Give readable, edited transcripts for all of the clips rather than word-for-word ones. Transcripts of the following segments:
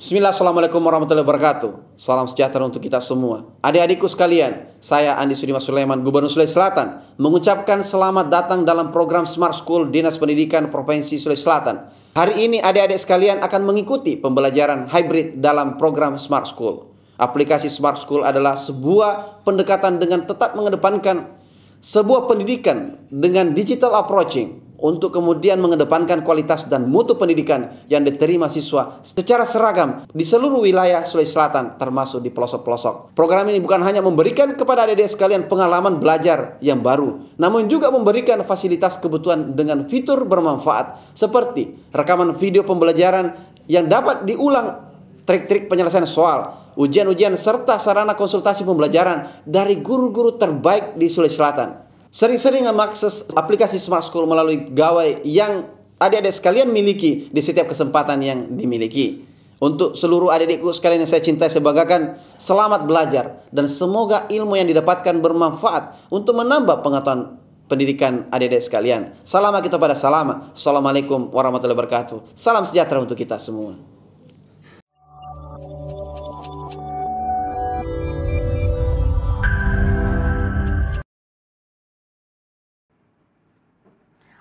Bismillah, Assalamualaikum warahmatullahi wabarakatuh. Salam sejahtera untuk kita semua. Adik-adikku sekalian, saya Andi Sudimas Sulaiman, Gubernur Sulawesi Selatan, mengucapkan selamat datang dalam program Smart School Dinas Pendidikan Provinsi Sulawesi Selatan. Hari ini adik-adik sekalian akan mengikuti pembelajaran hybrid dalam program Smart School. Aplikasi Smart School adalah sebuah pendekatan dengan tetap mengedepankan sebuah pendidikan dengan digital approaching, untuk kemudian mengedepankan kualitas dan mutu pendidikan yang diterima siswa secara seragam di seluruh wilayah Sulawesi Selatan, termasuk di pelosok-pelosok. Program ini bukan hanya memberikan kepada adik-adik sekalian pengalaman belajar yang baru, namun juga memberikan fasilitas kebutuhan dengan fitur bermanfaat seperti rekaman video pembelajaran yang dapat diulang, trik-trik penyelesaian soal, ujian-ujian, serta sarana konsultasi pembelajaran dari guru-guru terbaik di Sulawesi Selatan. Sering-sering mengakses aplikasi Smart School melalui gawai yang adik-adik sekalian miliki di setiap kesempatan yang dimiliki. Untuk seluruh adik-adikku sekalian yang saya cintai, saya banggakan, selamat belajar dan semoga ilmu yang didapatkan bermanfaat untuk menambah pengetahuan pendidikan adik-adik sekalian. Salam kita pada salama. Assalamualaikum warahmatullahi wabarakatuh. Salam sejahtera untuk kita semua.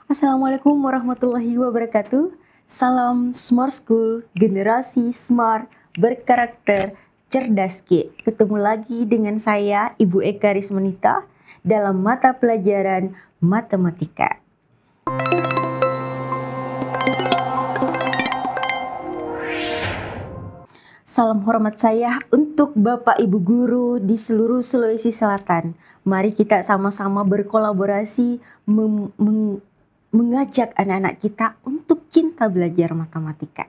Assalamualaikum warahmatullahi wabarakatuh. Salam Smart School, generasi smart, berkarakter, cerdas Ki. Ketemu lagi dengan saya, Ibu Eka Rismanita, dalam mata pelajaran matematika. Salam hormat saya untuk Bapak Ibu Guru di seluruh Sulawesi Selatan. Mari kita sama-sama berkolaborasi mengajak anak-anak kita untuk cinta belajar matematika.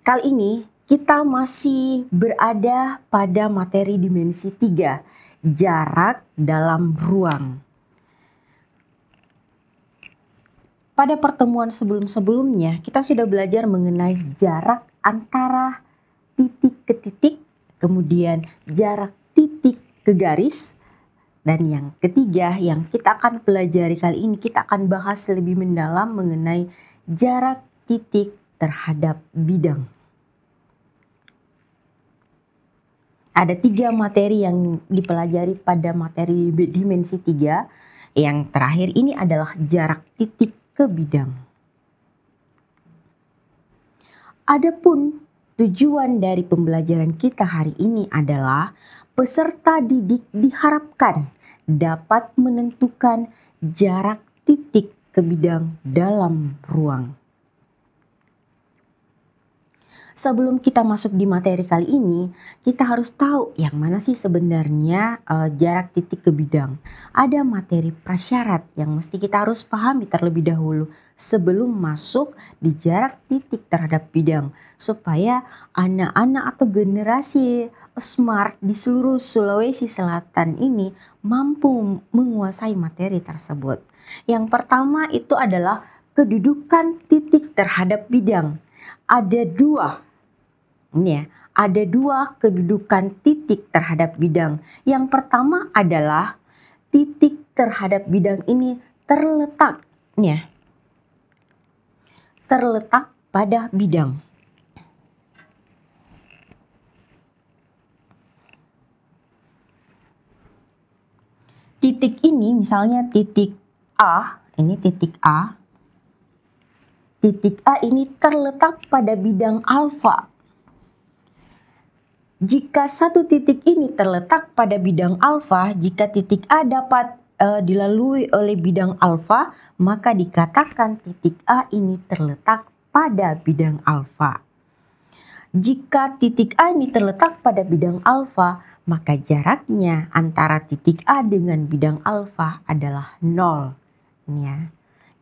Kali ini kita masih berada pada materi dimensi 3, jarak dalam ruang. Pada pertemuan sebelum-sebelumnya kita sudah belajar mengenai jarak antara titik ke titik, kemudian jarak titik ke garis. Dan yang ketiga yang kita akan pelajari kali ini, kita akan bahas lebih mendalam mengenai jarak titik terhadap bidang. Ada 3 materi yang dipelajari pada materi dimensi 3. Yang terakhir ini adalah jarak titik ke bidang. Adapun tujuan dari pembelajaran kita hari ini adalah peserta didik diharapkan dapat menentukan jarak titik ke bidang dalam ruang. Sebelum kita masuk di materi kali ini, kita harus tahu yang mana sih sebenarnya jarak titik ke bidang. Ada materi prasyarat yang mesti kita harus pahami terlebih dahulu sebelum masuk di jarak titik terhadap bidang, supaya anak-anak atau generasi smart di seluruh Sulawesi Selatan ini mampu menguasai materi tersebut. Yang pertama itu adalah kedudukan titik terhadap bidang. Ada 2, ini ya, ada 2 kedudukan titik terhadap bidang. Yang pertama adalah titik terhadap bidang ini terletak, ini ya, terletak pada bidang. Titik ini misalnya titik A, ini titik A. Titik A ini terletak pada bidang alfa. Jika satu titik ini terletak pada bidang alfa, jika titik A dapat dilalui oleh bidang alfa, maka dikatakan titik A ini terletak pada bidang alfa. Jika titik A ini terletak pada bidang alfa, maka jaraknya antara titik A dengan bidang alfa adalah 0. Ini ya.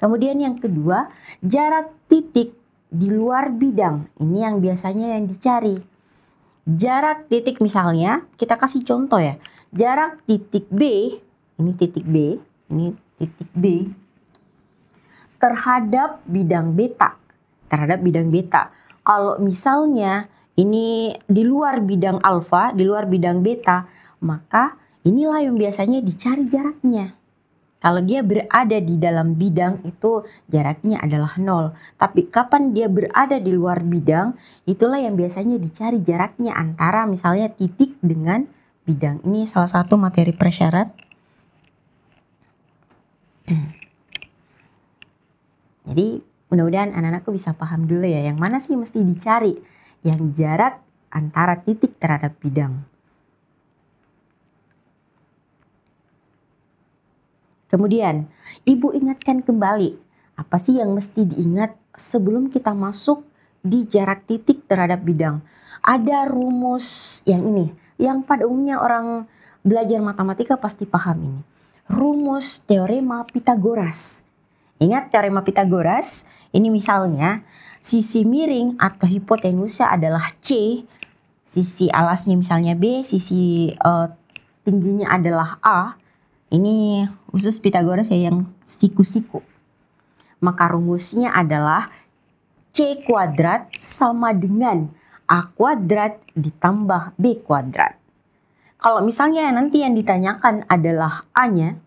Kemudian yang kedua, jarak titik di luar bidang. Ini yang biasanya yang dicari. Jarak titik misalnya, kita kasih contoh ya. Jarak titik B, ini titik B, ini titik B, terhadap bidang beta. Terhadap bidang beta. Kalau misalnya ini di luar bidang alfa, di luar bidang beta, maka inilah yang biasanya dicari jaraknya. Kalau dia berada di dalam bidang itu jaraknya adalah 0. Tapi kapan dia berada di luar bidang, itulah yang biasanya dicari jaraknya antara misalnya titik dengan bidang. Ini salah satu materi prasyarat. Jadi mudah-mudahan anak-anakku bisa paham dulu ya, yang mana sih mesti dicari, yang jarak antara titik terhadap bidang. Kemudian, ibu ingatkan kembali, apa sih yang mesti diingat sebelum kita masuk di jarak titik terhadap bidang. Ada rumus yang ini, yang pada umumnya orang belajar matematika pasti paham ini. Rumus teorema Pitagoras. Ingat teorema Pitagoras? Ini misalnya, sisi miring atau hipotenusa adalah C, sisi alasnya misalnya B, sisi tingginya adalah A. Ini khusus Pitagoras ya, yang siku-siku. Maka rumusnya adalah C kuadrat sama dengan A kuadrat ditambah B kuadrat. Kalau misalnya nanti yang ditanyakan adalah A-nya,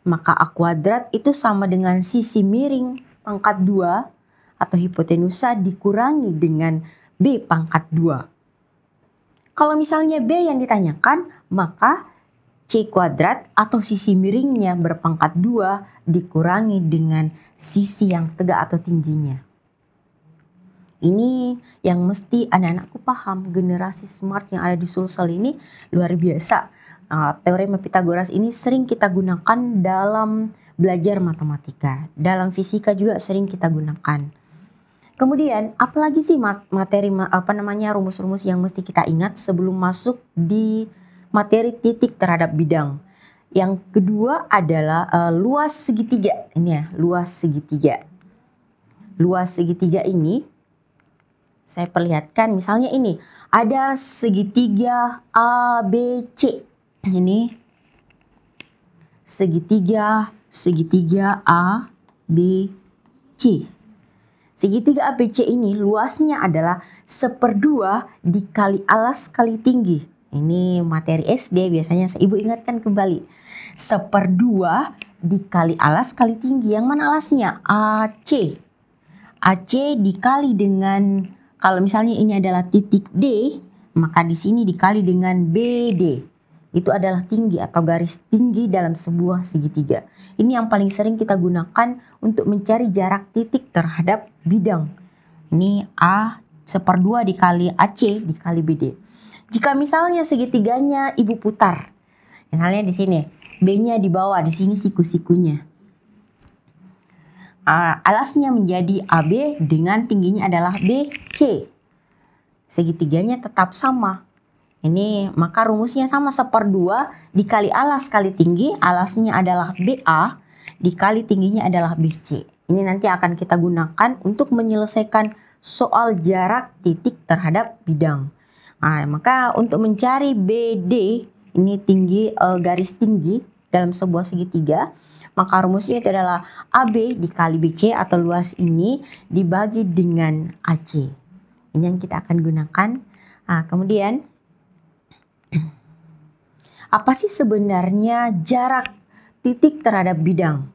maka A kuadrat itu sama dengan sisi miring pangkat 2 atau hipotenusa dikurangi dengan B pangkat 2. Kalau misalnya B yang ditanyakan, maka C kuadrat atau sisi miringnya berpangkat 2 dikurangi dengan sisi yang tegak atau tingginya. Ini yang mesti anak-anakku paham. Generasi smart yang ada di Sulsel ini luar biasa. Teorema Pitagoras ini sering kita gunakan dalam belajar matematika. Dalam fisika juga sering kita gunakan. Kemudian apalagi sih materi rumus-rumus yang mesti kita ingat sebelum masuk di materi titik terhadap bidang. Yang kedua adalah luas segitiga. Ini ya, luas segitiga. Luas segitiga ini saya perlihatkan, misalnya ini ada segitiga ABC. Ini segitiga ABC. Segitiga ABC ini luasnya adalah 1/2 dikali alas kali tinggi. Ini materi SD biasanya ibu ingatkan kembali. 1/2 dikali alas kali tinggi. Yang mana alasnya? AC. AC dikali dengan, kalau misalnya ini adalah titik D, maka di sini dikali dengan BD. Itu adalah tinggi atau garis tinggi dalam sebuah segitiga. Ini yang paling sering kita gunakan untuk mencari jarak titik terhadap bidang. Ini A 1/2 dikali AC dikali BD. Jika misalnya segitiganya ibu putar, misalnya di sini, B-nya di bawah, di sini siku-sikunya. Alasnya menjadi AB dengan tingginya adalah BC. Segitiganya tetap sama. Ini maka rumusnya sama, 1/2 dikali alas kali tinggi, alasnya adalah BA, dikali tingginya adalah BC. Ini nanti akan kita gunakan untuk menyelesaikan soal jarak titik terhadap bidang. Maka untuk mencari BD, ini tinggi, garis tinggi dalam sebuah segitiga, maka rumusnya itu adalah AB dikali BC atau luas ini dibagi dengan AC. Ini yang kita akan gunakan. Kemudian, apa sih sebenarnya jarak titik terhadap bidang?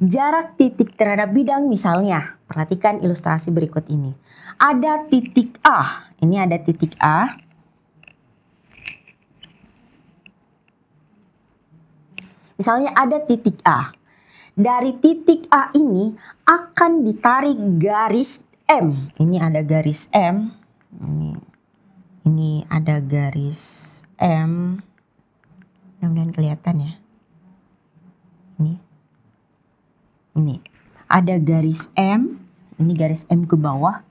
Jarak titik terhadap bidang misalnya, perhatikan ilustrasi berikut ini. Ada titik A, ini ada titik A. Misalnya ada titik A. Dari titik A ini akan ditarik garis M. Ini ada garis M. Ini ada garis M. Mudah-mudahan kelihatan ya. Ini. Ada garis M. Ini garis M ke bawah.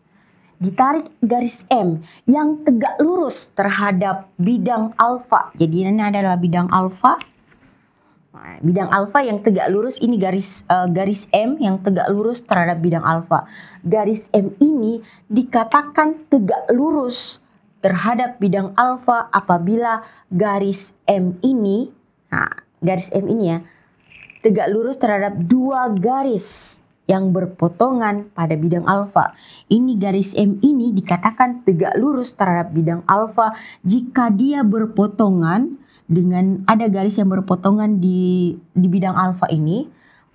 Ditarik garis M yang tegak lurus terhadap bidang alfa. Jadi ini adalah bidang alfa. Bidang alfa yang tegak lurus, ini garis M yang tegak lurus terhadap bidang alfa. Garis M ini dikatakan tegak lurus terhadap bidang alfa apabila garis M ini, garis M ini ya, tegak lurus terhadap dua garis yang berpotongan pada bidang alfa. Ini garis M ini dikatakan tegak lurus terhadap bidang alfa jika dia berpotongan dengan ada garis yang berpotongan di bidang alfa ini,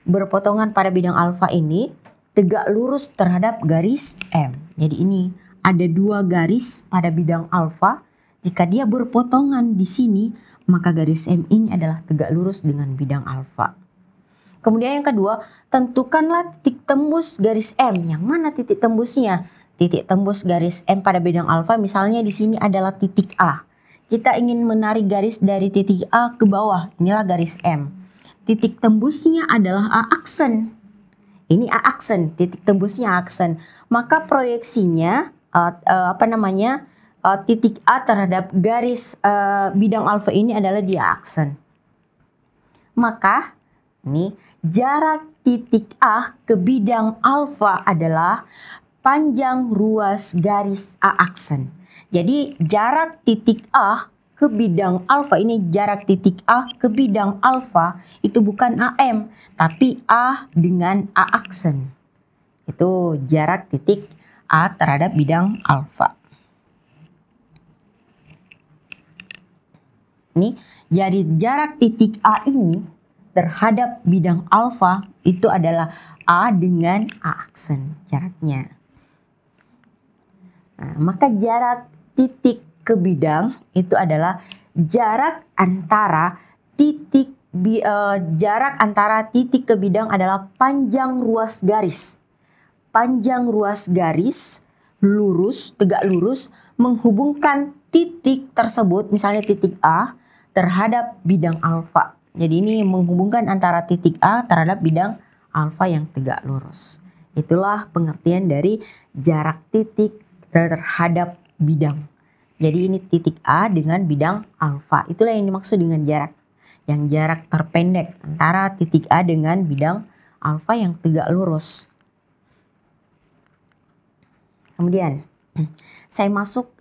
berpotongan pada bidang alfa ini tegak lurus terhadap garis M. Jadi ini ada 2 garis pada bidang alfa. Jika dia berpotongan di sini, maka garis M ini adalah tegak lurus dengan bidang alfa. Kemudian yang kedua, tentukanlah titik tembus garis M. Yang mana titik tembusnya? Titik tembus garis M pada bidang alfa misalnya di sini adalah titik A. Kita ingin menarik garis dari titik A ke bawah. Inilah garis M. Titik tembusnya adalah A aksen. Ini A aksen, titik tembusnya A aksen. Maka proyeksinya titik A terhadap garis bidang alfa ini adalah di A aksen. Maka ini jarak titik A ke bidang alfa adalah panjang ruas garis A aksen. Jadi jarak titik A ke bidang alfa ini, jarak titik A ke bidang alfa itu bukan AM, tapi A dengan A aksen. Itu jarak titik A terhadap bidang alfa. Ini jadi jarak titik A ini terhadap bidang alfa itu adalah A dengan A aksen jaraknya. Nah, maka jarak titik ke bidang itu adalah jarak antara titik ke bidang adalah panjang ruas garis. Panjang ruas garis lurus, tegak lurus menghubungkan titik tersebut, misalnya titik A terhadap bidang alfa. Jadi ini menghubungkan antara titik A terhadap bidang alfa yang tegak lurus. Itulah pengertian dari jarak titik terhadap bidang. Jadi ini titik A dengan bidang alfa. Itulah yang dimaksud dengan jarak. Yang jarak terpendek antara titik A dengan bidang alfa yang tegak lurus. Kemudian saya masuk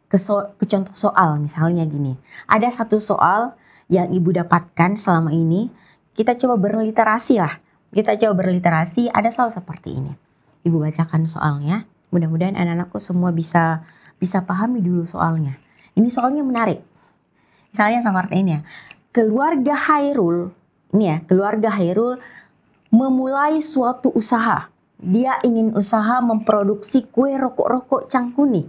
ke contoh soal, misalnya gini. Ada satu soal yang ibu dapatkan selama ini. Kita coba berliterasi lah. Kita coba berliterasi, ada soal seperti ini. Ibu bacakan soalnya. Mudah-mudahan anak-anakku semua bisa pahami dulu soalnya. Ini soalnya menarik. Misalnya seperti ini ya. Keluarga Hairul memulai suatu usaha. Dia ingin usaha memproduksi kue rokok-rokok Cangkuni.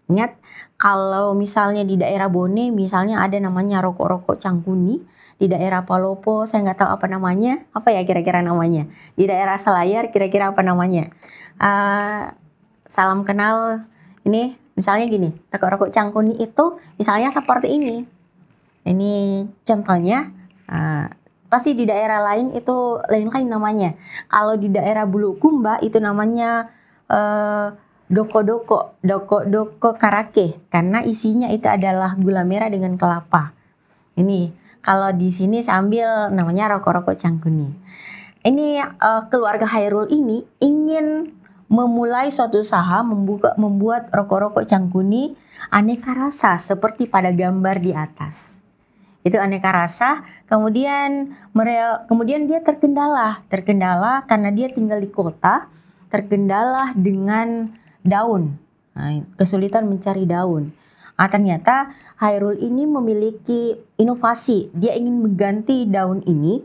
Ingat, kalau misalnya di daerah Bone, misalnya ada namanya rokok-rokok Cangkuni. Di daerah Palopo, saya nggak tahu apa namanya. Apa ya kira-kira namanya? Di daerah Selayar, kira-kira apa namanya? Salam kenal. Ini misalnya gini, rokok-rokok Cangkuni itu misalnya seperti ini. Ini contohnya. Pasti di daerah lain itu lain-lain namanya. Kalau di daerah Bulukumba itu namanya doko-doko karake, karena isinya itu adalah gula merah dengan kelapa. Ini kalau di sini sambil namanya rokok-rokok Cangkuni. Ini keluarga Hairul ini ingin memulai suatu usaha membuat rokok-rokok Cangkuni aneka rasa seperti pada gambar di atas. Itu aneka rasa. Kemudian dia terkendala karena dia tinggal di kota, terkendala dengan daun. Kesulitan mencari daun. Ternyata Hairul ini memiliki inovasi. Dia ingin mengganti daun ini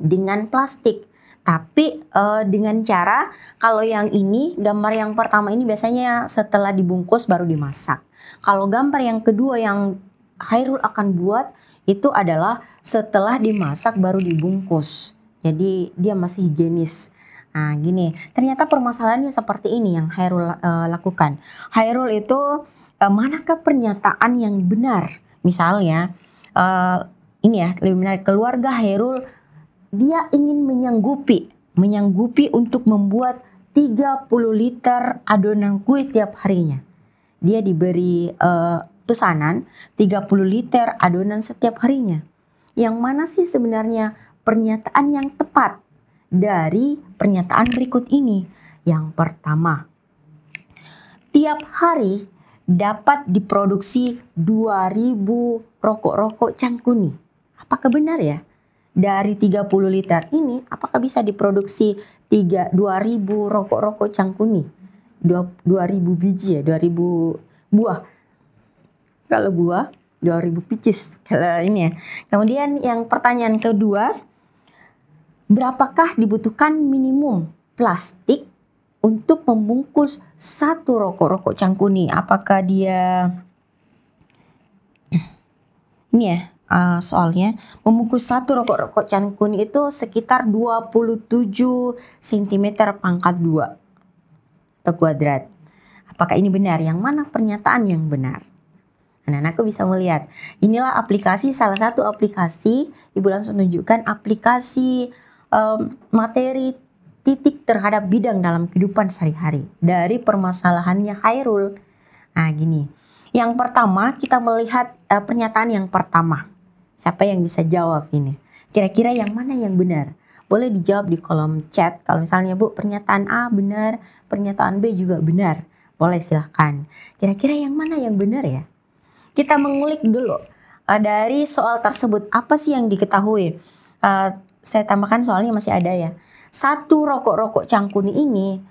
dengan plastik. Tapi dengan cara, kalau yang ini, gambar yang pertama ini biasanya setelah dibungkus baru dimasak. Kalau gambar yang kedua yang Hairul akan buat, itu adalah setelah dimasak baru dibungkus. Jadi dia masih higienis. Nah gini, ternyata permasalahannya seperti ini yang Hairul lakukan. Hairul itu manakah pernyataan yang benar? Misalnya ini ya lebih menarik, keluarga Hairul dia ingin menyanggupi untuk membuat 30 liter adonan kue tiap harinya. Dia diberi pesanan 30 liter adonan setiap harinya. Yang mana sih sebenarnya pernyataan yang tepat dari pernyataan berikut ini? Yang pertama, tiap hari dapat diproduksi 2000 rokok-rokok Cangkuni. Apakah benar ya? Dari 30 liter ini apakah bisa diproduksi 2000 rokok-rokok Cangkuni? 2000 biji ya, 2000 buah. Kalau buah 2000 pieces kalau ini ya. Kemudian yang pertanyaan kedua, Berapakah dibutuhkan minimum plastik untuk membungkus satu rokok cangkuni? Apakah dia ini ya soalnya membungkus satu rokok cangkuni itu sekitar 27 cm pangkat 2 atau kuadrat. Apakah ini benar? Yang mana pernyataan yang benar? Anak-anakku bisa melihat. Inilah aplikasi, salah satu aplikasi, Ibu langsung tunjukkan aplikasi materi titik terhadap bidang dalam kehidupan sehari-hari dari permasalahannya Khairul. Nah gini, yang pertama kita melihat pernyataan yang pertama. Siapa yang bisa jawab ini? Kira-kira yang mana yang benar? Boleh dijawab di kolom chat. Kalau misalnya Bu, pernyataan A benar, pernyataan B juga benar. Boleh silahkan. Kira-kira yang mana yang benar ya? Kita mengulik dulu dari soal tersebut. Apa sih yang diketahui? Saya tambahkan soalnya masih ada ya. Satu rokok cangkuni ini,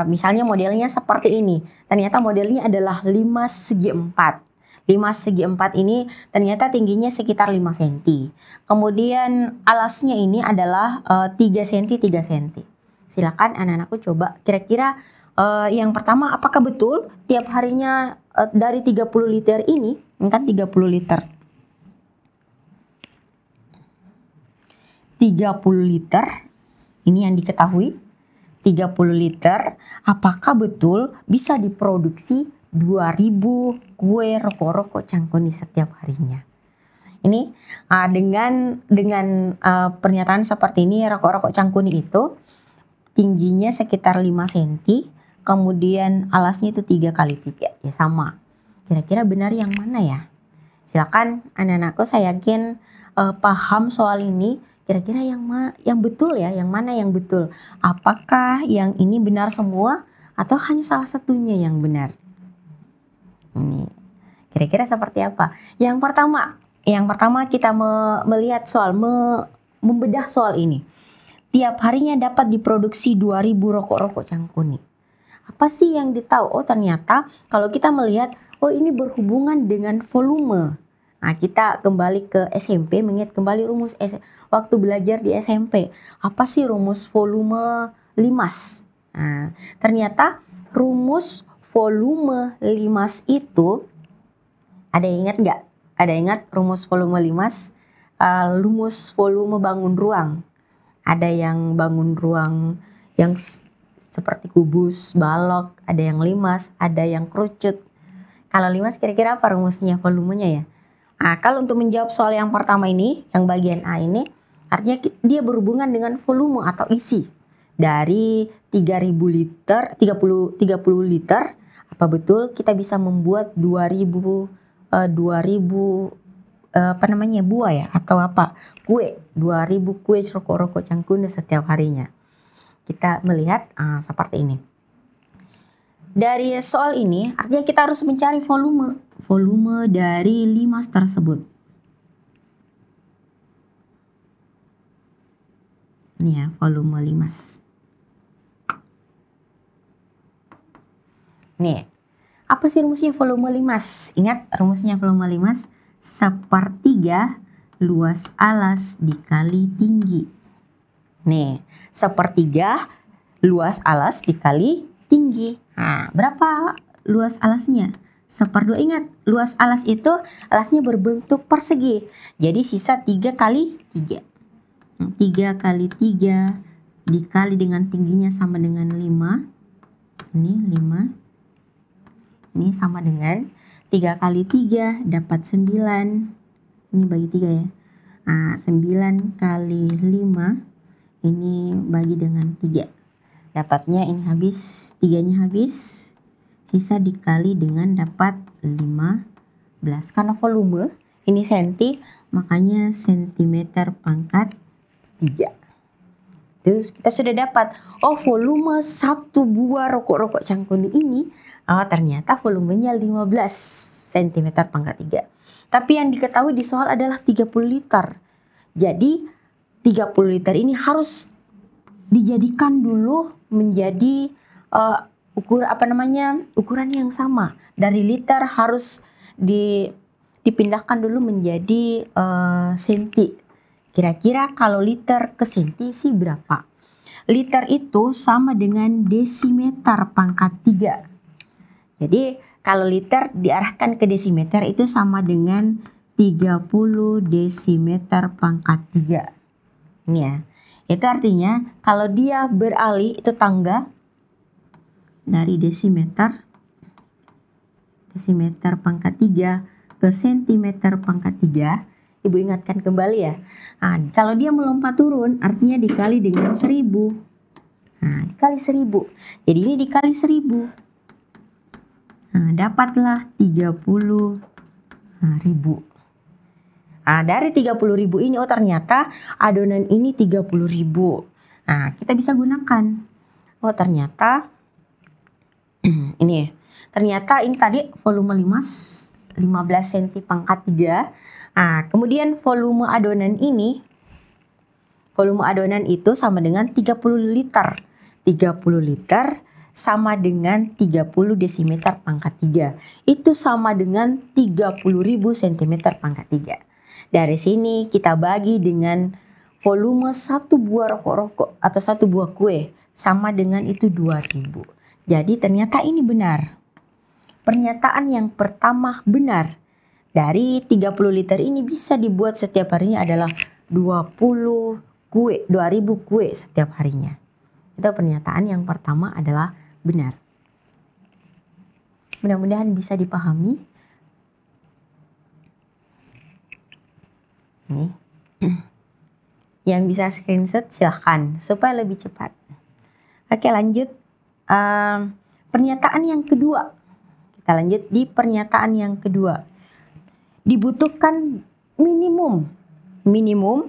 misalnya modelnya seperti ini. Ternyata modelnya adalah 5 segi 4. 5 segi 4 ini ternyata tingginya sekitar 5 cm. Kemudian alasnya ini adalah 3 cm, 3 cm. Silakan anak-anakku coba kira-kira yang pertama apakah betul tiap harinya dari 30 liter ini, kan 30 liter. 30 liter ini yang diketahui. 30 liter, apakah betul bisa diproduksi 2000 kue rokok cangkuni setiap harinya? Ini dengan pernyataan seperti ini, rokok cangkuni itu tingginya sekitar 5 cm, kemudian alasnya itu 3 kali 3, ya sama. Kira-kira benar yang mana ya? Silakan anak-anakku, saya yakin paham soal ini. Kira-kira yang betul ya, yang mana yang betul? Apakah yang ini benar semua atau hanya salah satunya yang benar? Ini kira-kira seperti apa? Yang pertama kita melihat soal membedah soal ini. Tiap harinya dapat diproduksi 2000 rokok cangkuni. Apa sih yang ditahu? Oh ternyata kalau kita melihat, oh ini berhubungan dengan volume. Nah kita kembali ke SMP, mengingat kembali rumus waktu belajar di SMP. Apa sih rumus volume limas? Nah, ternyata rumus volume limas itu, ada yang ingat nggak? Ada yang ingat rumus volume limas? Rumus volume bangun ruang. Ada yang bangun ruang yang seperti kubus, balok, ada yang limas, ada yang kerucut. Kalau limas kira-kira apa rumusnya, volumenya ya? Nah, kalau untuk menjawab soal yang pertama ini, yang bagian A ini, artinya dia berhubungan dengan volume atau isi. Dari 3000 liter, 30 liter, apa betul kita bisa membuat 2000 buah ya, atau apa? Kue, 2000 kue rokok cangkuni setiap harinya. Kita melihat seperti ini. Dari soal ini, artinya kita harus mencari volume dari limas tersebut. Ini ya, volume limas. Nih, apa sih rumusnya volume limas? Ingat rumusnya volume limas, 1/3 luas alas dikali tinggi. Nih, 1/3 luas alas dikali tinggi. Nah, berapa luas alasnya? 1/2. Ingat, luas alas itu alasnya berbentuk persegi. Jadi sisa 3 kali 3. 3 kali 3 dikali dengan tingginya sama dengan 5. Ini 5. Ini sama dengan 3 kali 3 dapat 9. Ini bagi 3 ya. Nah, 9 kali 5 ini bagi dengan 3. Dapatnya ini habis, 3-nya habis, sisa dikali dengan dapat 15. Karena volume ini senti, makanya sentimeter pangkat 3. Terus kita sudah dapat, oh volume satu buah rokok cangkuni ini, ternyata volumenya 15 cm pangkat 3. Tapi yang diketahui di soal adalah 30 liter. Jadi 30 liter ini harus dijadikan dulu menjadi ukuran yang sama. Dari liter harus dipindahkan dulu menjadi senti. kira-kira kalau liter ke senti sih berapa? Liter itu sama dengan desimeter pangkat 3. Jadi kalau liter diarahkan ke desimeter itu sama dengan 30 desimeter pangkat 3. Ini ya. Itu artinya kalau dia beralih itu tangga dari desimeter pangkat 3 ke sentimeter pangkat 3. Ibu ingatkan kembali ya. Nah, kalau dia melompat turun artinya dikali dengan 1000. Nah, dikali 1000. Jadi ini dikali 1000. Nah, dapatlah 30.000. Nah, dari 30.000 ini ternyata adonan ini 30.000. Nah, kita bisa gunakan. Ternyata ini. Ternyata ini tadi volume 15 cm pangkat 3. Nah, kemudian volume adonan itu sama dengan 30 liter. 30 liter sama dengan 30 desimeter pangkat 3. Itu sama dengan 30.000 cm pangkat 3. Dari sini kita bagi dengan volume satu buah rokok atau satu buah kue sama dengan itu 2.000. Jadi ternyata ini benar. Pernyataan yang pertama benar. Dari 30 liter ini bisa dibuat setiap harinya adalah 20.000 kue setiap harinya. Itu pernyataan yang pertama adalah benar. Mudah-mudahan bisa dipahami. Nih. Yang bisa screenshot silahkan supaya lebih cepat. Oke, lanjut. Pernyataan yang kedua. Kita lanjut di pernyataan yang kedua. Dibutuhkan minimum 27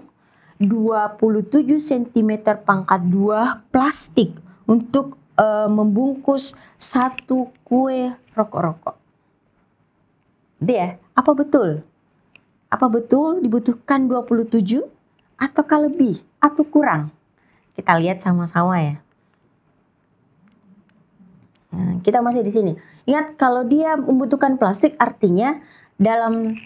cm pangkat 2 plastik untuk membungkus satu kue rokok-rokok. Dia, apa betul? Apa betul dibutuhkan 27 ataukah lebih atau kurang? Kita lihat sama-sama ya. Nah, kita masih di sini. Ingat kalau dia membutuhkan plastik artinya dalam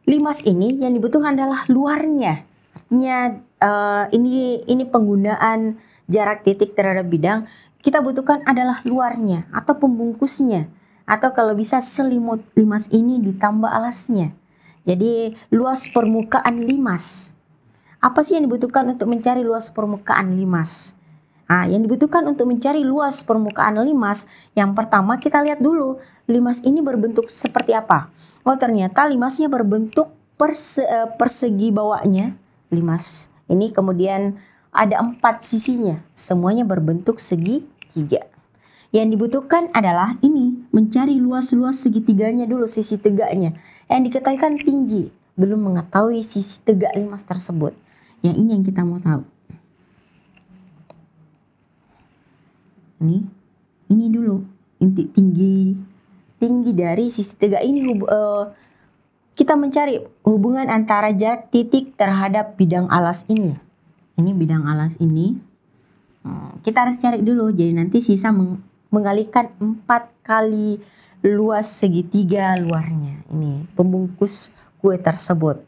limas ini yang dibutuhkan adalah luarnya. Artinya ini penggunaan jarak titik terhadap bidang. Kita butuhkan adalah luarnya atau pembungkusnya. Atau kalau bisa selimut limas ini ditambah alasnya. Jadi luas permukaan limas. Apa sih yang dibutuhkan untuk mencari luas permukaan limas? Nah, yang dibutuhkan untuk mencari luas permukaan limas, yang pertama kita lihat dulu limas ini berbentuk seperti apa. Oh, ternyata limasnya berbentuk persegi bawahnya. Limas ini kemudian ada 4 sisinya, semuanya berbentuk segitiga. Yang dibutuhkan adalah ini, mencari luas-luas segitiganya dulu, sisi tegaknya. Yang diketahui kan tinggi, belum mengetahui sisi tegak limas tersebut. Yang ini yang kita mau tahu. Ini dulu, inti tinggi dari sisi tegak ini. Kita mencari hubungan antara jarak titik terhadap bidang alas ini. Ini bidang alas ini. Kita harus cari dulu. Jadi nanti sisa mengalihkan 4 kali luas segitiga luarnya. Ini pembungkus kue tersebut.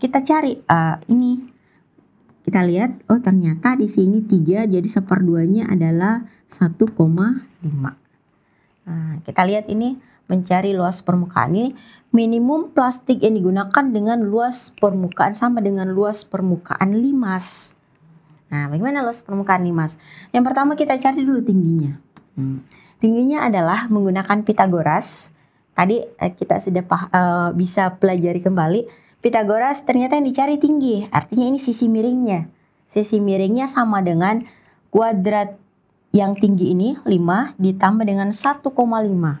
Kita cari ini. Kita lihat, oh ternyata di sini 3, jadi 1/2-nya adalah 1,5. Nah, kita lihat ini mencari luas permukaan ini. Minimum plastik yang digunakan dengan luas permukaan sama dengan luas permukaan limas. Nah, bagaimana luas permukaan limas? Yang pertama kita cari dulu tingginya. Tingginya adalah menggunakan Pitagoras. Tadi kita sudah bisa pelajari kembali. Pitagoras ternyata yang dicari tinggi. Artinya ini sisi miringnya. Sisi miringnya sama dengan kuadrat yang tinggi ini 5 ditambah dengan 1,5.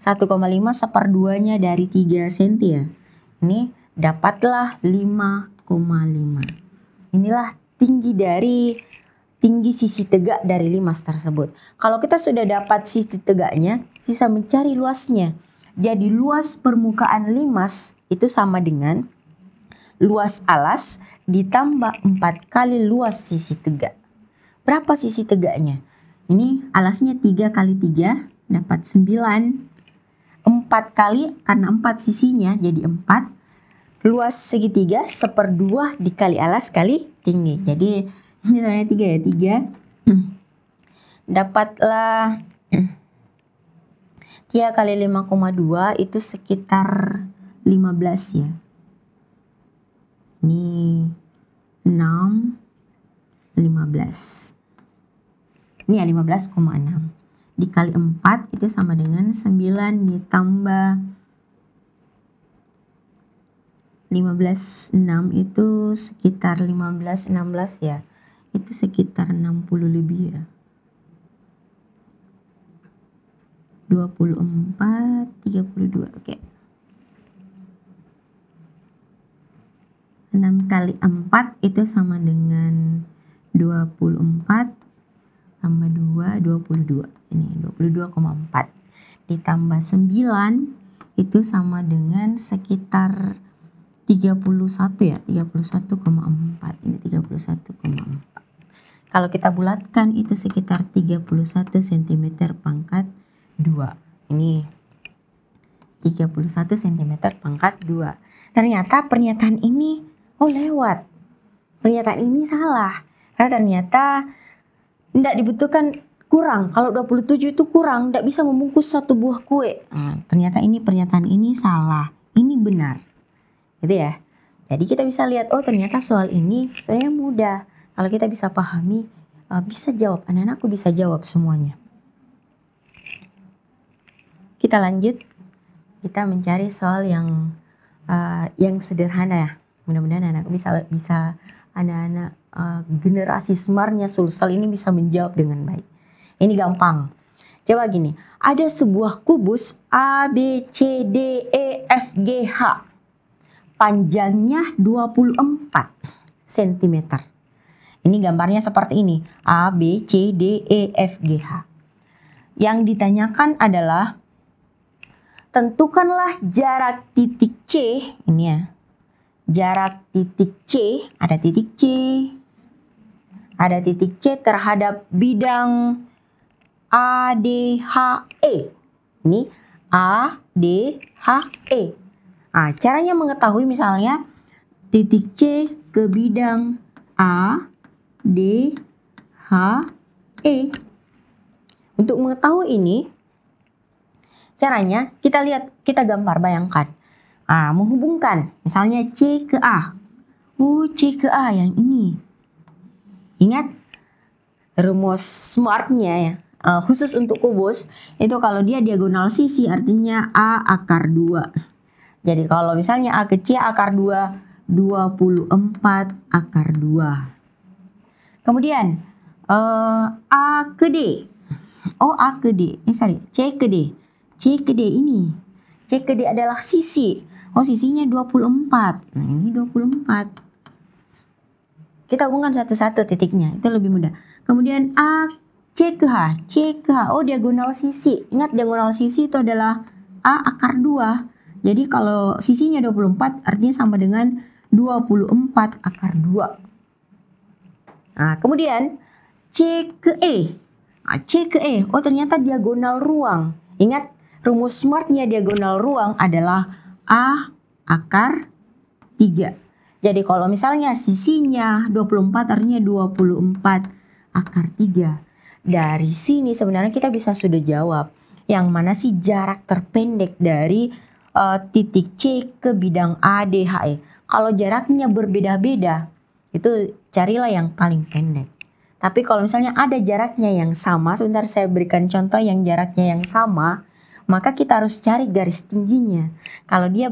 1,5 1/2-nya dari 3 cm ya. Ini dapatlah 5,5. Inilah tinggi sisi tegak dari limas tersebut. Kalau kita sudah dapat sisi tegaknya, sisa mencari luasnya. Jadi luas permukaan limas itu sama dengan luas alas ditambah 4 kali luas sisi tegak. Berapa sisi tegaknya? Ini alasnya 3 kali 3 dapat 9. 4 kali karena 4 sisinya jadi 4. luas segitiga 1/2 dikali alas kali tinggi. Jadi misalnya 3 ya, 3 dapatlah 3 kali 5,2 itu sekitar 15 ya. Ini 6, 15. Ini ya 15,6. Dikali 4 itu sama dengan 9 ditambah 15, 6 itu sekitar 15, 16 ya. Itu sekitar 60 lebih ya. 24, 32, oke. 6 kali 4 itu sama dengan 24 tambah 2, 22. Ini 22,4. Ditambah 9 itu sama dengan sekitar 31 ya, 31,4. Ini 31,4. Kalau kita bulatkan itu sekitar 31 cm pangkat 2. Ini 31 cm pangkat 2. Ternyata pernyataan ini lewat. Pernyataan ini salah. Karena ternyata tidak dibutuhkan, kurang. Kalau 27 itu kurang, tidak bisa membungkus satu buah kue. Ternyata ini pernyataan ini salah. Ini benar. Gitu ya. Jadi kita bisa lihat, ternyata soal ini sebenarnya mudah. Kalau kita bisa pahami, bisa jawab. Anak-anakku bisa jawab semuanya. Kita lanjut. Kita mencari soal yang sederhana ya. Mudah-mudahan anak bisa anak-anak generasi smartnya Sulsel ini bisa menjawab dengan baik. Ini gampang. Coba gini, ada sebuah kubus A, B, C, D, E, F, G, H. Panjangnya 24 cm. Ini gambarnya seperti ini. A, B, C, D, E, F, G, H. Yang ditanyakan adalah tentukanlah jarak titik C. Ini ya. Jarak titik C. Ada titik C. Ada titik C terhadap bidang A, D, H, E. Ini A, D, H, E. Caranya mengetahui misalnya titik C ke bidang A, D, H, E. Untuk mengetahui ini, caranya kita lihat, kita gambar, bayangkan. Menghubungkan, misalnya C ke A. C ke A yang ini. Ingat rumus smartnya ya. Khusus untuk kubus, itu kalau dia diagonal sisi artinya A akar 2. Jadi kalau misalnya A ke C akar 2, 24 akar 2. Kemudian A ke D. A ke D. C ke D. C ke D ini. C ke D adalah sisi. Sisinya 24. Nah, ini 24. Kita hubungkan satu-satu titiknya. Itu lebih mudah. Kemudian C ke H. C ke H. Diagonal sisi. Ingat diagonal sisi itu adalah A akar 2. Jadi kalau sisinya 24 artinya sama dengan 24 akar 2. Kemudian C ke E. C ke E. Ternyata diagonal ruang. Ingat rumus smartnya diagonal ruang adalah A akar 3. Jadi kalau misalnya sisinya 24 artinya 24 akar 3. Dari sini sebenarnya kita bisa sudah jawab. Yang mana sih jarak terpendek dari titik C ke bidang A, D, H, E. Kalau jaraknya berbeda-beda, itu carilah yang paling pendek. Tapi kalau misalnya ada jaraknya yang sama, sebentar saya berikan contoh yang jaraknya yang sama, maka kita harus cari garis tingginya. Kalau dia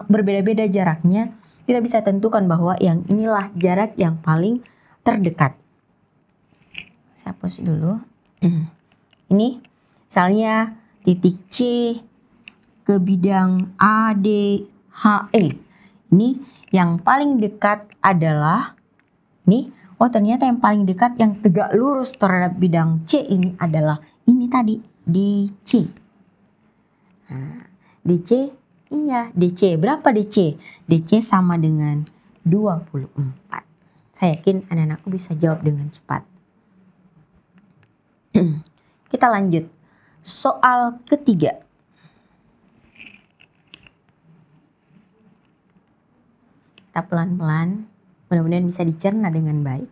berbeda-beda jaraknya, kita bisa tentukan bahwa yang inilah jarak yang paling terdekat. Saya hapus dulu. Ini misalnya titik C ke bidang A, D, H, E. Ini yang paling dekat adalah ini. Ternyata yang paling dekat yang tegak lurus terhadap bidang C ini adalah ini tadi, DC. DC, iya, DC. Berapa DC? DC sama dengan 24. Saya yakin anak-anakku bisa jawab dengan cepat. Kita lanjut. Soal ketiga. kita pelan-pelan, mudah-mudahan bisa dicerna dengan baik.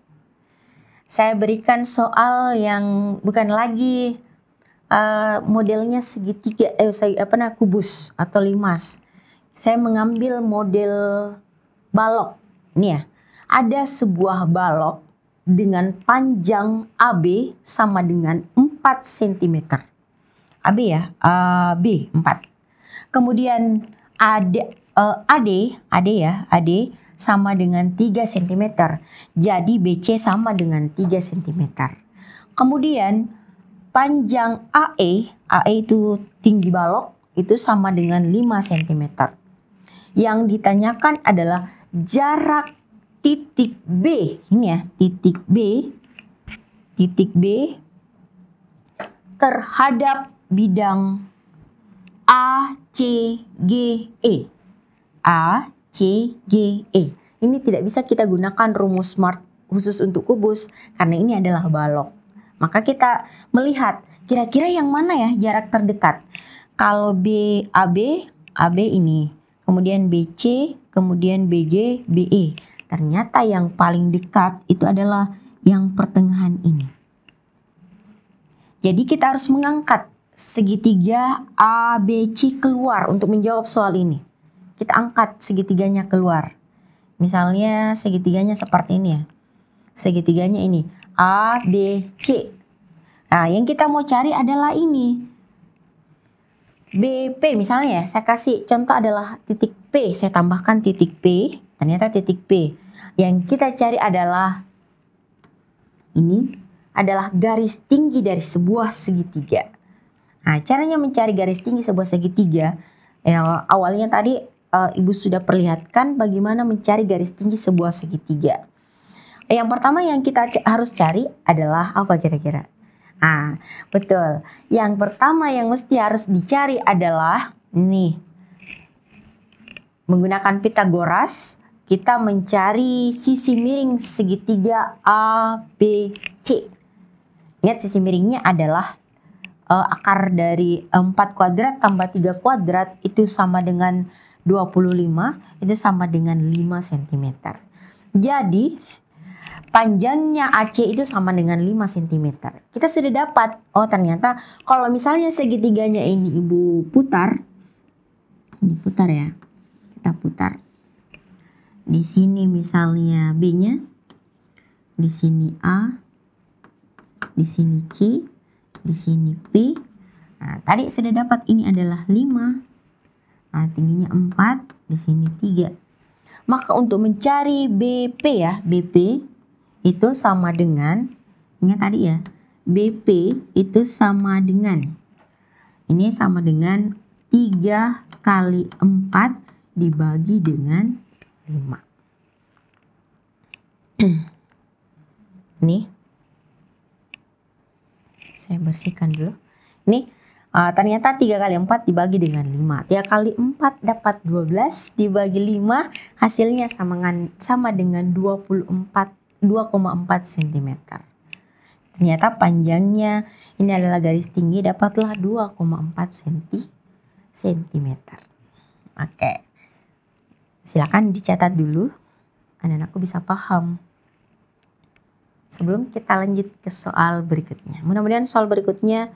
Saya berikan soal yang bukan lagi modelnya segitiga, kubus atau limas. Saya mengambil model balok. Ini ya, ada sebuah balok dengan panjang AB sama dengan 4 cm. AB ya, AB 4. Kemudian AD sama dengan 3 cm. Jadi BC sama dengan 3 cm. Kemudian panjang AE itu tinggi balok, itu sama dengan 5 cm. Yang ditanyakan adalah jarak titik B. Ini ya, titik B terhadap bidang ACGE. Ini tidak bisa kita gunakan rumus SMART khusus untuk kubus karena ini adalah balok. Maka kita melihat kira-kira yang mana ya jarak terdekat. Kalau AB ini, kemudian BC, kemudian BG, BE. Ternyata yang paling dekat itu adalah yang pertengahan ini. Jadi kita harus mengangkat segitiga ABC keluar untuk menjawab soal ini. Kita angkat segitiganya keluar. Misalnya segitiganya seperti ini ya. Segitiganya ini ABC. Nah, yang kita mau cari adalah ini. BP misalnya ya, saya kasih contoh adalah titik P. Saya tambahkan titik P, ternyata titik P. Yang kita cari adalah ini adalah garis tinggi dari sebuah segitiga. Nah, caranya mencari garis tinggi sebuah segitiga, awalnya tadi Ibu sudah perlihatkan bagaimana mencari garis tinggi sebuah segitiga. Yang pertama yang kita harus cari adalah apa kira-kira? Nah, betul. Yang pertama yang mesti harus dicari adalah ini. Menggunakan Pitagoras, kita mencari sisi miring segitiga ABC. Ingat sisi miringnya adalah akar dari 4 kuadrat tambah 3 kuadrat itu sama dengan 25, itu sama dengan 5 cm. Jadi panjangnya AC itu sama dengan 5 cm. Kita sudah dapat, oh ternyata kalau misalnya segitiganya ini Ibu putar, diputar ya, kita putar. Di sini misalnya B-nya, di sini A, di sini C, di sini P. Nah, tadi sudah dapat ini adalah 5. Nah, tingginya 4, di sini 3. Maka untuk mencari BP ya, BP itu sama dengan, ingat tadi ya, BP itu sama dengan, ini sama dengan 3 kali 4 dibagi dengan 5. Nih, saya bersihkan dulu. Ini ternyata 3 kali 4 dibagi dengan 5. 3 kali 4 dapat 12 dibagi 5 hasilnya sama dengan 2,4 cm. Ternyata panjangnya ini adalah garis tinggi dapatlah 2,4 cm. Oke. Silakan dicatat dulu. Anak-anakku bisa paham. Sebelum kita lanjut ke soal berikutnya. Mudah-mudahan soal berikutnya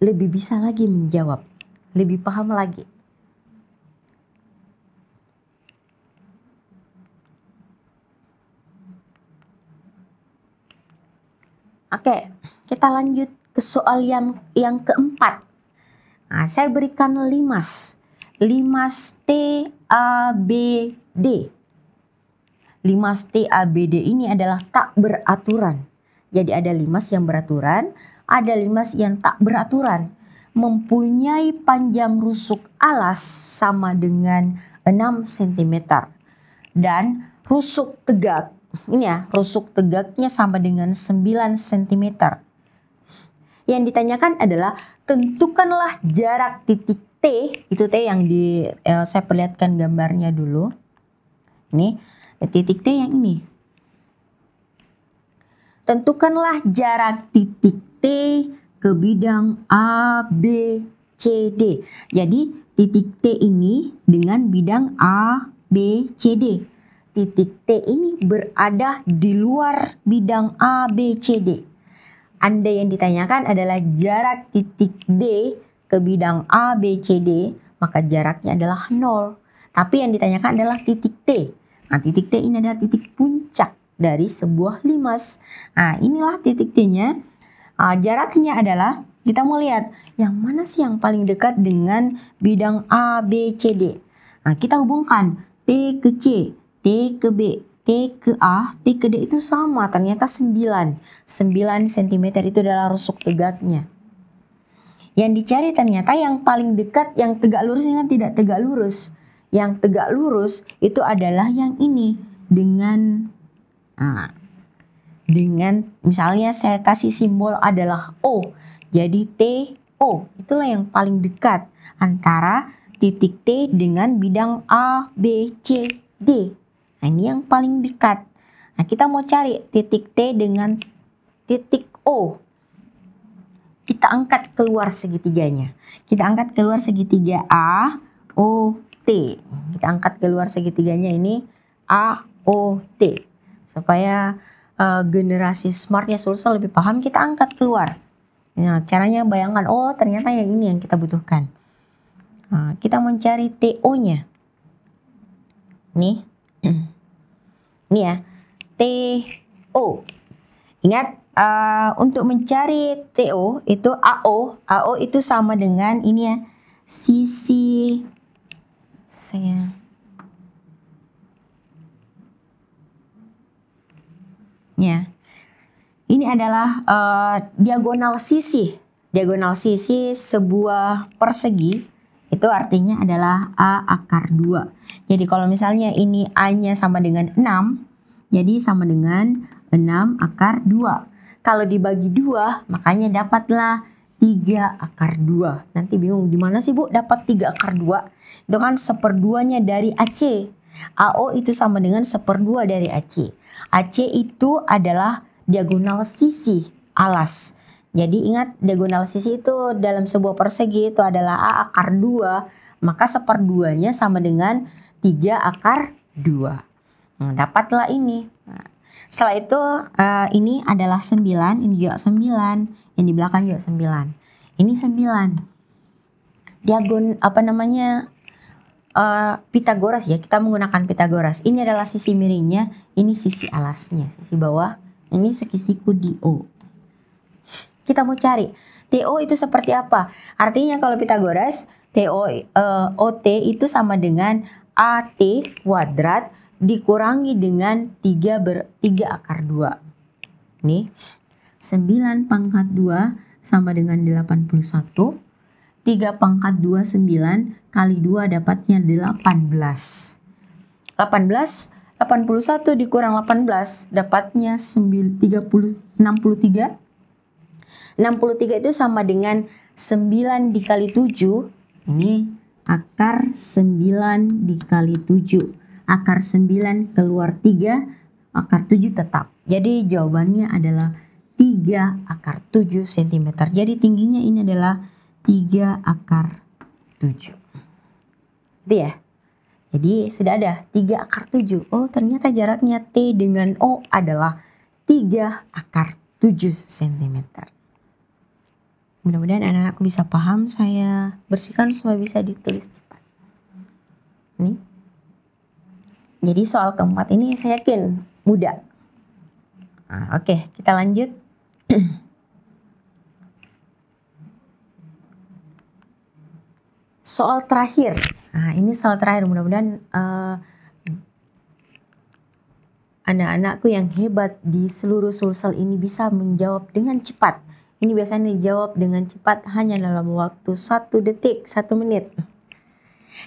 lebih bisa lagi menjawab, lebih paham lagi. Oke, kita lanjut ke soal yang keempat. Nah, saya berikan limas TABD. Limas TABD ini adalah tak beraturan. Jadi ada limas yang beraturan, ada limas yang tak beraturan. Mempunyai panjang rusuk alas sama dengan 6 cm. Dan rusuk tegak, ini ya, rusuk tegaknya sama dengan 9 cm. Yang ditanyakan adalah tentukanlah jarak titik T, itu T yang saya perlihatkan gambarnya dulu. Ini titik T yang ini. Tentukanlah jarak titik T ke bidang A, B, C, D. Jadi titik T ini dengan bidang A, B, C, D. titik T ini berada di luar bidang A, B, C, D. Anda yang ditanyakan adalah jarak titik D ke bidang A, B, C, D, maka jaraknya adalah 0. Tapi yang ditanyakan adalah titik T. Nah, titik T ini adalah titik puncak dari sebuah limas. Nah, inilah titik T-nya. Jaraknya adalah, kita mau lihat yang mana sih yang paling dekat dengan bidang A, B, C, D. Nah, kita hubungkan T ke C, T ke B, T ke A, T ke D itu sama, ternyata 9. 9 cm itu adalah rusuk tegaknya. Yang dicari ternyata yang paling dekat, yang tegak lurus dengan tidak tegak lurus. Yang tegak lurus itu adalah yang ini dengan misalnya saya kasih simbol adalah O. Jadi TO itulah yang paling dekat antara titik T dengan bidang A, B, C, D. Nah, ini yang paling dekat. Nah, kita mau cari titik T dengan titik O. Kita angkat keluar segitiganya. Kita angkat keluar segitiga A, O, T. Kita angkat keluar segitiganya ini A, O, T. Supaya generasi smartnya Sulsel lebih paham, kita angkat keluar. Nah, caranya bayangkan, oh ternyata yang ini yang kita butuhkan. Nah, kita mencari TO-nya. Nih. Ini ya. TO. Ingat, untuk mencari TO itu AO. AO itu sama dengan ini ya. Sisi ya. Ini adalah diagonal sisi. Diagonal sisi sebuah persegi itu artinya adalah A akar 2. Jadi kalau misalnya ini A-nya sama dengan 6, jadi sama dengan 6 akar 2. Kalau dibagi 2, makanya dapatlah 3 akar 2. Nanti bingung, di mana sih Bu dapat 3 akar 2? Itu kan 1/2-nya dari AC. AO itu sama dengan 1/2 dari AC. AC itu adalah diagonal sisi alas. Jadi ingat, diagonal sisi itu dalam sebuah persegi itu adalah A akar 2, maka 1/2-nya sama dengan 3 akar 2. Nah, dapatlah ini. Nah, setelah itu ini adalah 9, ini juga 9, yang di belakang juga 9. Ini 9. Pitagoras ya, kita menggunakan Pitagoras. Ini adalah sisi miringnya, ini sisi alasnya, sisi bawah. Ini sisiku di O. Kita mau cari TO itu seperti apa? Artinya kalau Pitagoras, OT itu sama dengan AT kuadrat dikurangi dengan 3 akar 2. Nih, 9 pangkat 2 sama dengan 81. 3 pangkat 2 9 kali 2 dapatnya 18. 81 dikurang 18 dapatnya 63. 63 itu sama dengan 9 dikali 7. Ini akar 9 dikali 7. Akar 9 keluar 3, akar 7 tetap. Jadi jawabannya adalah 3 akar 7 cm. Jadi tingginya ini adalah 3 akar 7. Itu ya. Jadi sudah ada 3 akar 7. Oh, ternyata jaraknya T dengan O adalah 3 akar 7 cm. Mudah-mudahan anak-anakku bisa paham. Saya bersihkan supaya bisa ditulis cepat. Nih. Jadi soal keempat ini saya yakin mudah. Nah, oke, kita lanjut. Soal terakhir. Nah, ini soal terakhir. Mudah-mudahan anak-anakku yang hebat di seluruh Sulsel ini bisa menjawab dengan cepat. Ini biasanya dijawab dengan cepat hanya dalam waktu 1 detik, 1 menit.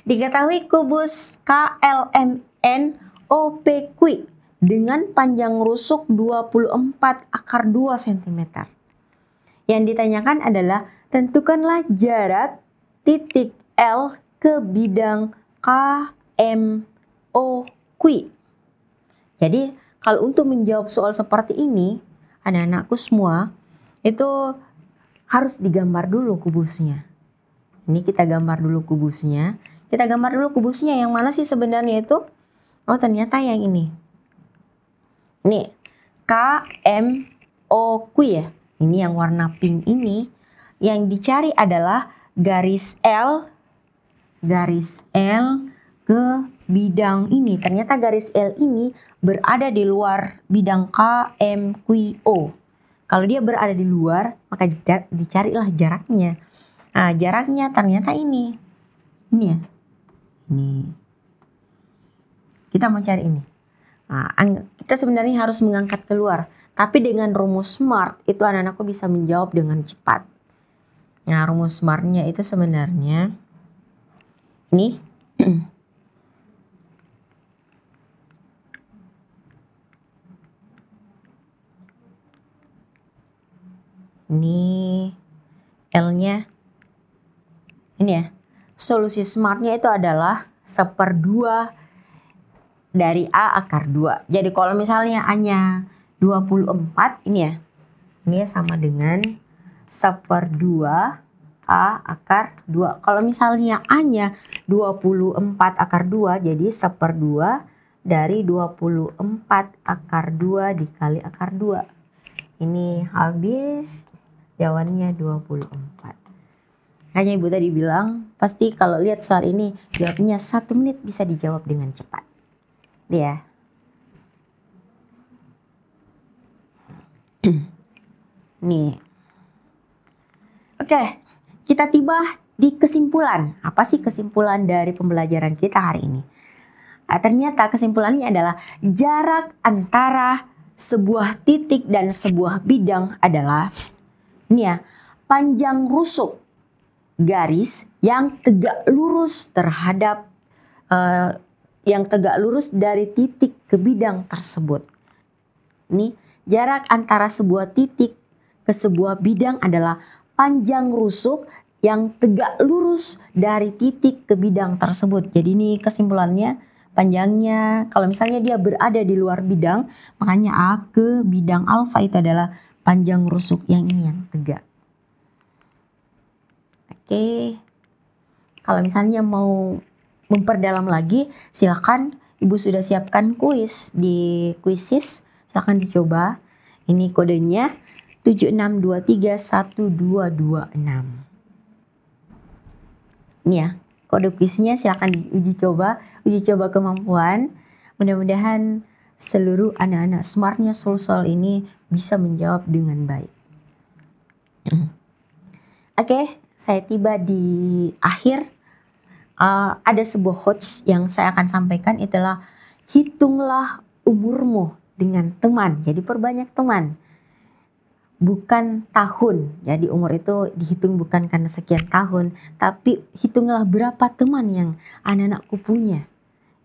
Diketahui kubus KLMNOPQ dengan panjang rusuk 24 akar 2 cm. Yang ditanyakan adalah tentukanlah jarak titik L ke bidang KMOQ. Jadi kalau untuk menjawab soal seperti ini, anak-anakku semua itu harus digambar dulu kubusnya. Ini kita gambar dulu kubusnya. Kita gambar dulu kubusnya yang mana sih sebenarnya itu? Oh ternyata yang ini. Nih, KMOQ ya. Ini yang warna pink ini. Yang dicari adalah garis L ke bidang ini. Ternyata garis L ini berada di luar bidang KMQO. Kalau dia berada di luar, maka dicarilah jaraknya. Nah, jaraknya ternyata ini. Ini ya. Ini. Kita mau cari ini. Nah, kita sebenarnya harus mengangkat keluar. Tapi dengan rumus SMART, itu anak-anakku bisa menjawab dengan cepat. Nah, rumus SMART-nya itu sebenarnya ini. Ini L-nya. Ini ya. Solusi SMART-nya itu adalah 1/2 dari A akar 2. Jadi kalau misalnya A-nya 24, ini ya. Ini sama dengan 1/2 A akar 2. Kalau misalnya A-nya 24 akar 2, jadi 1/2 dari 24 akar 2 dikali akar 2. Ini habis, jawabannya 24. Hanya Ibu tadi bilang, pasti kalau lihat soal ini, jawabnya 1 menit bisa dijawab dengan cepat. Ya. Nih. Oke, kita tiba di kesimpulan. Apa sih kesimpulan dari pembelajaran kita hari ini? Nah, ternyata kesimpulannya adalah jarak antara sebuah titik dan sebuah bidang adalah ini ya, panjang rusuk garis yang tegak lurus terhadap yang tegak lurus dari titik ke bidang tersebut. Ini jarak antara sebuah titik ke sebuah bidang adalah panjang rusuk yang tegak lurus dari titik ke bidang tersebut. Jadi ini kesimpulannya, panjangnya kalau misalnya dia berada di luar bidang, makanya A ke bidang alfa itu adalah panjang rusuk yang ini yang tegak. Oke. Kalau misalnya mau memperdalam lagi, silakan Ibu sudah siapkan kuis di Quizizz, silakan dicoba. Ini kodenya 76231226. Ini ya, kode kuisnya silakan diuji coba kemampuan. Mudah-mudahan seluruh anak-anak smartnya Sulsel ini bisa menjawab dengan baik. Oke, saya tiba di akhir. Ada sebuah quotes yang saya akan sampaikan, itulah hitunglah umurmu dengan teman. Jadi perbanyak teman, bukan tahun. Jadi umur itu dihitung bukan karena sekian tahun, tapi hitunglah berapa teman yang anak-anakku punya.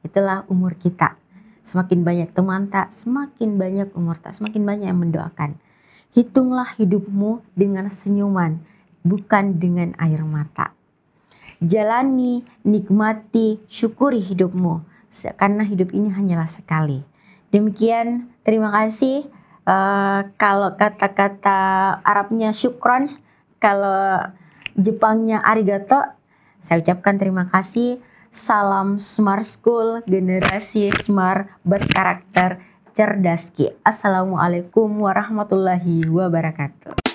Itulah umur kita. Semakin banyak teman tak, semakin banyak umur tak, semakin banyak yang mendoakan. Hitunglah hidupmu dengan senyuman, bukan dengan air mata. Jalani, nikmati, syukuri hidupmu, karena hidup ini hanyalah sekali. Demikian, terima kasih. Kalau kata-kata Arabnya syukron, kalau Jepangnya arigato, saya ucapkan terima kasih. Salam Smart School, generasi smart berkarakter cerdas. Assalamualaikum warahmatullahi wabarakatuh.